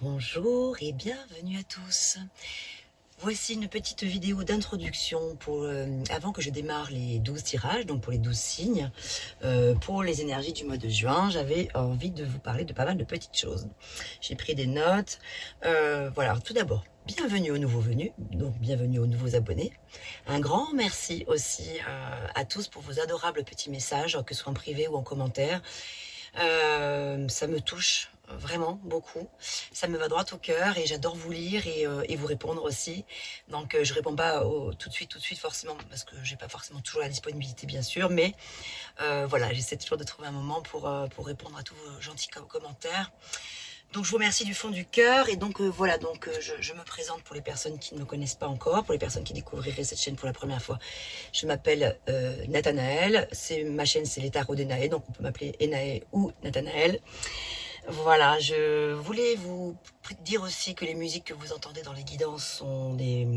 Bonjour et bienvenue à tous. Voici une petite vidéo d'introduction pour avant que je démarre les 12 tirages, donc pour les 12 signes. Pour les énergies du mois de juin, j'avais envie de vous parler de pas mal de petites choses. J'ai pris des notes. Voilà, tout d'abord, bienvenue aux nouveaux venus, donc bienvenue aux nouveaux abonnés. Un grand merci aussi à tous pour vos adorables petits messages, que ce soit en privé ou en commentaire. Ça me touche vraiment beaucoup. Ça me va droit au cœur et j'adore vous lire et vous répondre aussi. Donc je réponds pas tout de suite forcément parce que j'ai pas forcément toujours la disponibilité bien sûr, mais voilà, j'essaie toujours de trouver un moment pour répondre à tous vos gentils commentaires. Donc je vous remercie du fond du cœur et donc voilà, donc je me présente pour les personnes qui ne me connaissent pas encore, pour les personnes qui découvriraient cette chaîne pour la première fois. Je m'appelle Nathanaël, ma chaîne c'est les tarots d'Enaë, donc on peut m'appeler Enaë ou Nathanaël. Voilà, je voulais vous dire aussi que les musiques que vous entendez dans les guidances sont des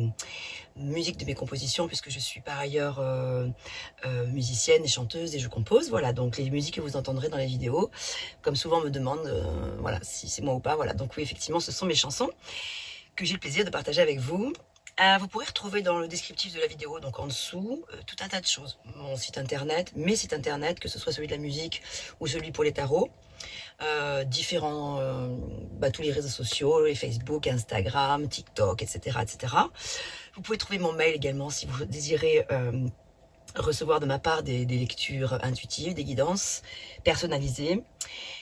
musiques de mes compositions, puisque je suis par ailleurs musicienne et chanteuse et je compose. Voilà, donc les musiques que vous entendrez dans les vidéos, comme souvent on me demande voilà, si c'est moi ou pas. Voilà, donc oui, effectivement, ce sont mes chansons que j'ai le plaisir de partager avec vous. Vous pourrez retrouver dans le descriptif de la vidéo, donc en dessous, tout un tas de choses. Mon site internet, mes sites internet, que ce soit celui de la musique ou celui pour les tarots. Différents, tous les réseaux sociaux, les Facebook, Instagram, TikTok, etc., etc. Vous pouvez trouver mon mail également si vous désirez recevoir de ma part des lectures intuitives, des guidances personnalisées.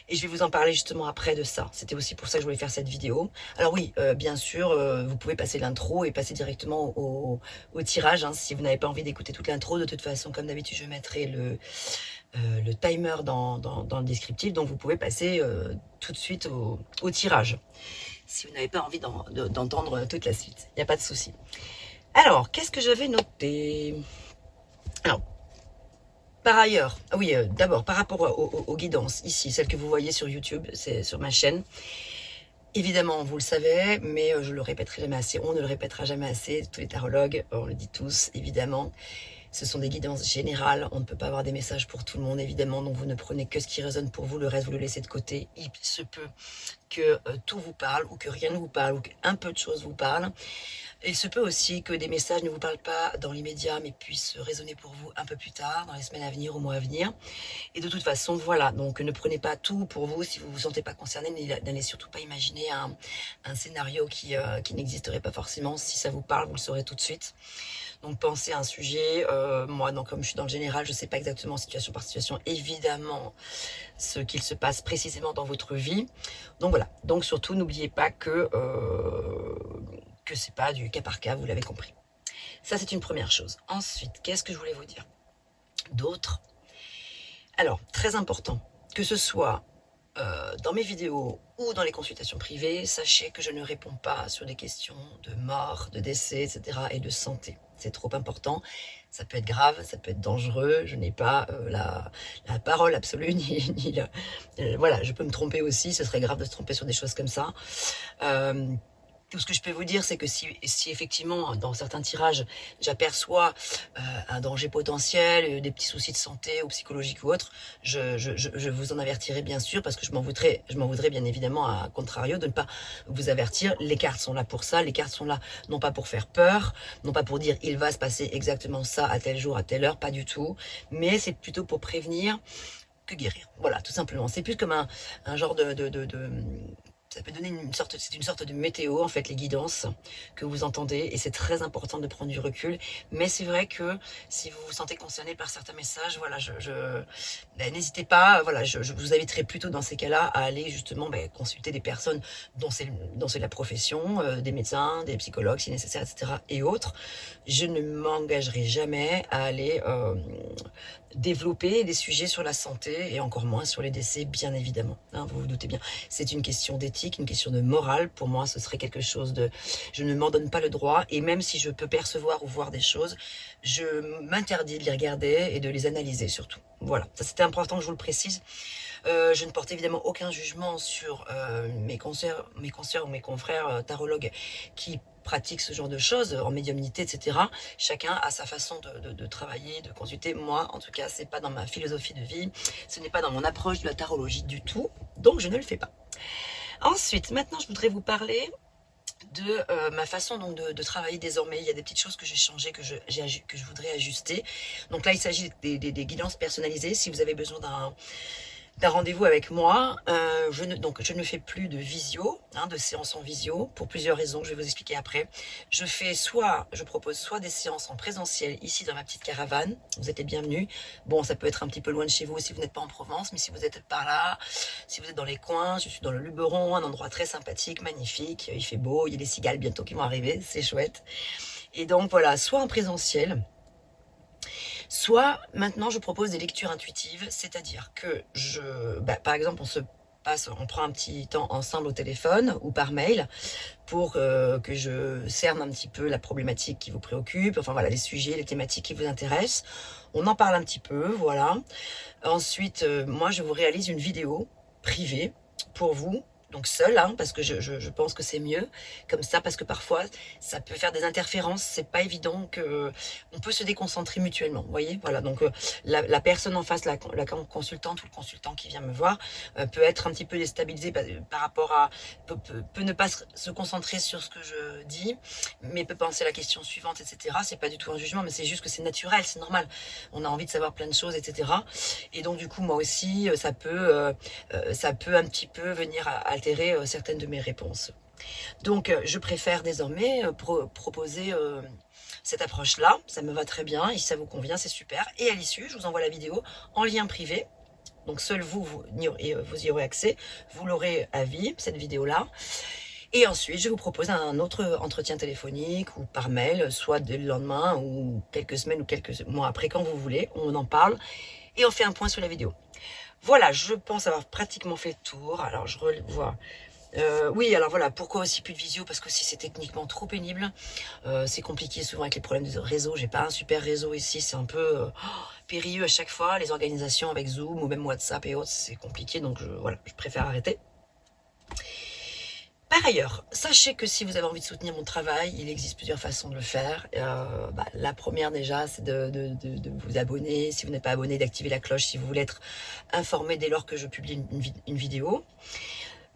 Et je vais vous en parler justement après de ça. C'était aussi pour ça que je voulais faire cette vidéo. Alors oui, bien sûr, vous pouvez passer l'intro et passer directement au tirage. Hein, si vous n'avez pas envie d'écouter toute l'intro, de toute façon, comme d'habitude, je mettrai le timer dans le descriptif. Donc vous pouvez passer tout de suite au tirage. Si vous n'avez pas envie d'entendre toute la suite, il n'y a pas de souci. Alors, qu'est-ce que j'avais noté? Alors, par ailleurs, oui, d'abord, par rapport aux guidances, ici, celles que vous voyez sur YouTube, c'est sur ma chaîne. Évidemment, vous le savez, mais je le répéterai jamais assez, on ne le répétera jamais assez, tous les tarologues, on le dit tous, évidemment. Ce sont des guidances générales, on ne peut pas avoir des messages pour tout le monde, évidemment, donc vous ne prenez que ce qui résonne pour vous, le reste vous le laissez de côté. Il se peut que tout vous parle, ou que rien ne vous parle, ou qu'un peu de choses vous parlent. Il se peut aussi que des messages ne vous parlent pas dans l'immédiat, mais puissent résonner pour vous un peu plus tard, dans les semaines à venir, au mois à venir. Et de toute façon, voilà, donc ne prenez pas tout pour vous si vous ne vous sentez pas concerné, n'allez surtout pas imaginer un scénario qui n'existerait pas forcément. Si ça vous parle, vous le saurez tout de suite. Donc pensez à un sujet, moi donc, comme je suis dans le général, je ne sais pas exactement situation par situation, évidemment, ce qu'il se passe précisément dans votre vie. Donc voilà, donc surtout n'oubliez pas que c'est pas du cas par cas, vous l'avez compris. Ça c'est une première chose. Ensuite, qu'est-ce que je voulais vous dire d'autre? Alors, très important, que ce soit dans mes vidéos ou dans les consultations privées, sachez que je ne réponds pas sur des questions de mort, de décès, etc. et de santé. C'est trop important. Ça peut être grave, ça peut être dangereux. Je n'ai pas la parole absolue, voilà, je peux me tromper aussi. Ce serait grave de se tromper sur des choses comme ça. Tout ce que je peux vous dire, c'est que si effectivement, dans certains tirages, j'aperçois un danger potentiel, des petits soucis de santé ou psychologique ou autre, je vous en avertirai bien sûr, parce que je m'en voudrais bien évidemment, à contrario, de ne pas vous avertir. Les cartes sont là pour ça, les cartes sont là non pas pour faire peur, non pas pour dire il va se passer exactement ça à tel jour, à telle heure, pas du tout, mais c'est plutôt pour prévenir que guérir. Voilà, tout simplement. C'est plus comme un genre ça peut donner c'est une sorte de météo, en fait, les guidances que vous entendez, et c'est très important de prendre du recul. Mais c'est vrai que si vous vous sentez concerné par certains messages, voilà, n'hésitez pas, voilà, je vous inviterai plutôt dans ces cas-là à aller justement consulter des personnes dont c'est la profession, des médecins, des psychologues si nécessaire, etc. et autres. Je ne m'engagerai jamais à aller développer des sujets sur la santé et encore moins sur les décès, bien évidemment. Hein, vous vous doutez bien. C'est une question d'éthique, une question de morale. Pour moi, ce serait quelque chose de... Je ne m'en donne pas le droit, et même si je peux percevoir ou voir des choses, je m'interdis de les regarder et de les analyser surtout. Voilà, ça c'était important que je vous le précise. Je ne porte évidemment aucun jugement sur mes consoeurs ou mes confrères tarologues qui pratiquent ce genre de choses en médiumnité, etc. Chacun a sa façon de travailler, de consulter. Moi, en tout cas, c'est pas dans ma philosophie de vie, ce n'est pas dans mon approche de la tarologie du tout, donc je ne le fais pas. Ensuite, maintenant, je voudrais vous parler de ma façon donc de travailler désormais. Il y a des petites choses que j'ai changées, que je voudrais ajuster. Donc là, il s'agit des guidances personnalisées. Si vous avez besoin d'un rendez-vous avec moi, je ne fais plus de visio, de séances en visio, pour plusieurs raisons que je vais vous expliquer après. Je propose soit des séances en présentiel ici dans ma petite caravane, vous êtes les bienvenus. Bon, ça peut être un petit peu loin de chez vous si vous n'êtes pas en Provence, mais si vous êtes par là, si vous êtes dans les coins, je suis dans le Luberon, un endroit très sympathique, magnifique, il fait beau, il y a des cigales bientôt qui vont arriver, c'est chouette. Et donc voilà, soit en présentiel, soit maintenant je propose des lectures intuitives, c'est-à-dire que par exemple on prend un petit temps ensemble au téléphone ou par mail pour que je cerne un petit peu la problématique qui vous préoccupe, enfin voilà, les sujets, les thématiques qui vous intéressent. On en parle un petit peu, voilà. Ensuite, moi je vous réalise une vidéo privée pour vous, donc seul, parce que je pense que c'est mieux comme ça, parce que parfois ça peut faire des interférences, c'est pas évident, que on peut se déconcentrer mutuellement, vous voyez, voilà. Donc la personne en face, la consultante ou le consultant qui vient me voir, peut être un petit peu déstabilisé par rapport à, peut ne pas se concentrer sur ce que je dis, mais peut penser à la question suivante, etc. C'est pas du tout un jugement, mais c'est juste que c'est naturel, c'est normal, on a envie de savoir plein de choses, etc. Et donc du coup moi aussi ça peut un petit peu venir altérer certaines de mes réponses. Donc je préfère désormais proposer cette approche-là, ça me va très bien, et si ça vous convient, c'est super. Et à l'issue, je vous envoie la vidéo en lien privé, donc seul vous y aurez accès, vous l'aurez à vie, cette vidéo-là. Et ensuite, je vous propose un autre entretien téléphonique ou par mail, soit dès le lendemain ou quelques semaines ou quelques mois après, quand vous voulez, on en parle et on fait un point sur la vidéo. Voilà, je pense avoir pratiquement fait le tour. Alors, je revois. Oui, alors voilà, pourquoi aussi plus de visio? Parce que si c'est techniquement trop pénible, c'est compliqué souvent avec les problèmes de réseau. J'ai pas un super réseau ici, c'est un peu périlleux à chaque fois. Les organisations avec Zoom ou même WhatsApp et autres, c'est compliqué, donc voilà, je préfère arrêter. Par ailleurs, sachez que si vous avez envie de soutenir mon travail, il existe plusieurs façons de le faire. La première déjà, c'est de vous abonner. Si vous n'êtes pas abonné, d'activer la cloche si vous voulez être informé dès lors que je publie une vidéo.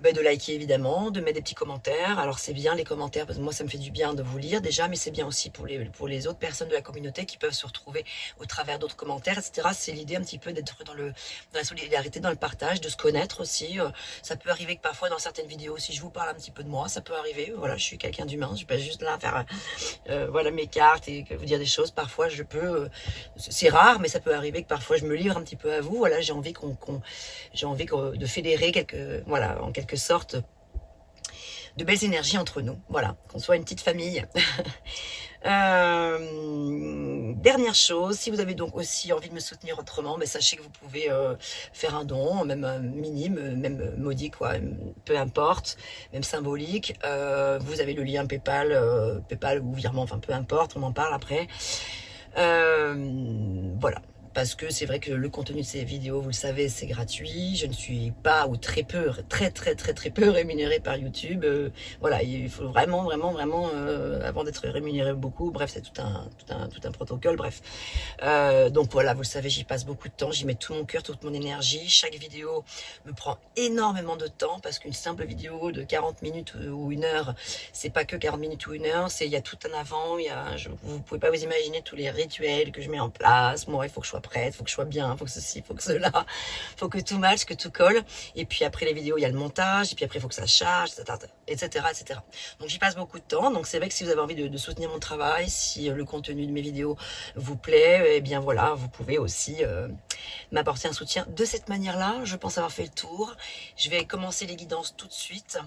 De liker évidemment, de mettre des petits commentaires. Alors c'est bien les commentaires, parce que moi ça me fait du bien de vous lire déjà, mais c'est bien aussi pour les autres personnes de la communauté qui peuvent se retrouver au travers d'autres commentaires, etc. C'est l'idée un petit peu d'être dans la solidarité, dans le partage, de se connaître aussi. Ça peut arriver que parfois dans certaines vidéos, si je vous parle un petit peu de moi, ça peut arriver. Voilà, je suis quelqu'un d'humain, je suis pas juste là à faire voilà mes cartes et vous dire des choses. Parfois je peux, c'est rare, mais ça peut arriver que parfois je me livre un petit peu à vous. Voilà, j'ai envie de fédérer voilà, en quelque sorte de belles énergies entre nous, voilà, qu'on soit une petite famille. Dernière chose, si vous avez donc aussi envie de me soutenir autrement, sachez que vous pouvez faire un don, même minime, même modique, quoi, peu importe, même symbolique. Vous avez le lien PayPal, ou virement, enfin peu importe, on en parle après. Voilà. Parce que c'est vrai que le contenu de ces vidéos, vous le savez, c'est gratuit. Je ne suis pas ou très peu rémunérée par YouTube. Voilà, il faut vraiment, avant d'être rémunéré beaucoup, bref, c'est tout un protocole, bref. Donc voilà, vous le savez, j'y passe beaucoup de temps, j'y mets tout mon cœur, toute mon énergie. Chaque vidéo me prend énormément de temps, parce qu'une simple vidéo de 40 minutes ou 1 heure, c'est pas que 40 minutes ou 1 heure, il y a tout un avant, vous pouvez pas vous imaginer tous les rituels que je mets en place. Moi, il faut que je sois prête, faut que je sois bien, faut que ceci, faut que cela, faut que tout matche, que tout colle. Et puis après les vidéos, il y a le montage, et puis après il faut que ça charge, etc. Donc j'y passe beaucoup de temps. Donc c'est vrai que si vous avez envie de soutenir mon travail, si le contenu de mes vidéos vous plaît, eh bien voilà, vous pouvez aussi m'apporter un soutien de cette manière-là. Je pense avoir fait le tour. Je vais commencer les guidances tout de suite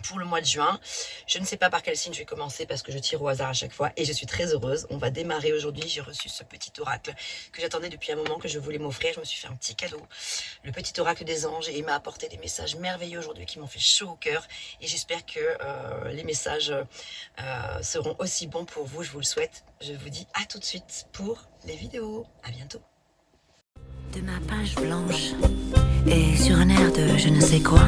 pour le mois de juin. Je ne sais pas par quel signe je vais commencer, parce que je tire au hasard à chaque fois, et je suis très heureuse. On va démarrer aujourd'hui. J'ai reçu ce petit oracle que j'attendais depuis un moment, que je voulais m'offrir. Je me suis fait un petit cadeau, le petit oracle des anges, et il m'a apporté des messages merveilleux aujourd'hui qui m'ont fait chaud au cœur, et j'espère que les messages seront aussi bons pour vous. Je vous le souhaite. Je vous dis à tout de suite pour les vidéos. À bientôt. De ma page blanche et sur un air de je ne sais quoi,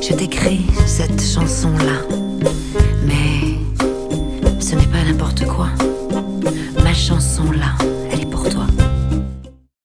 je t'écris cette chanson-là, mais ce n'est pas n'importe quoi.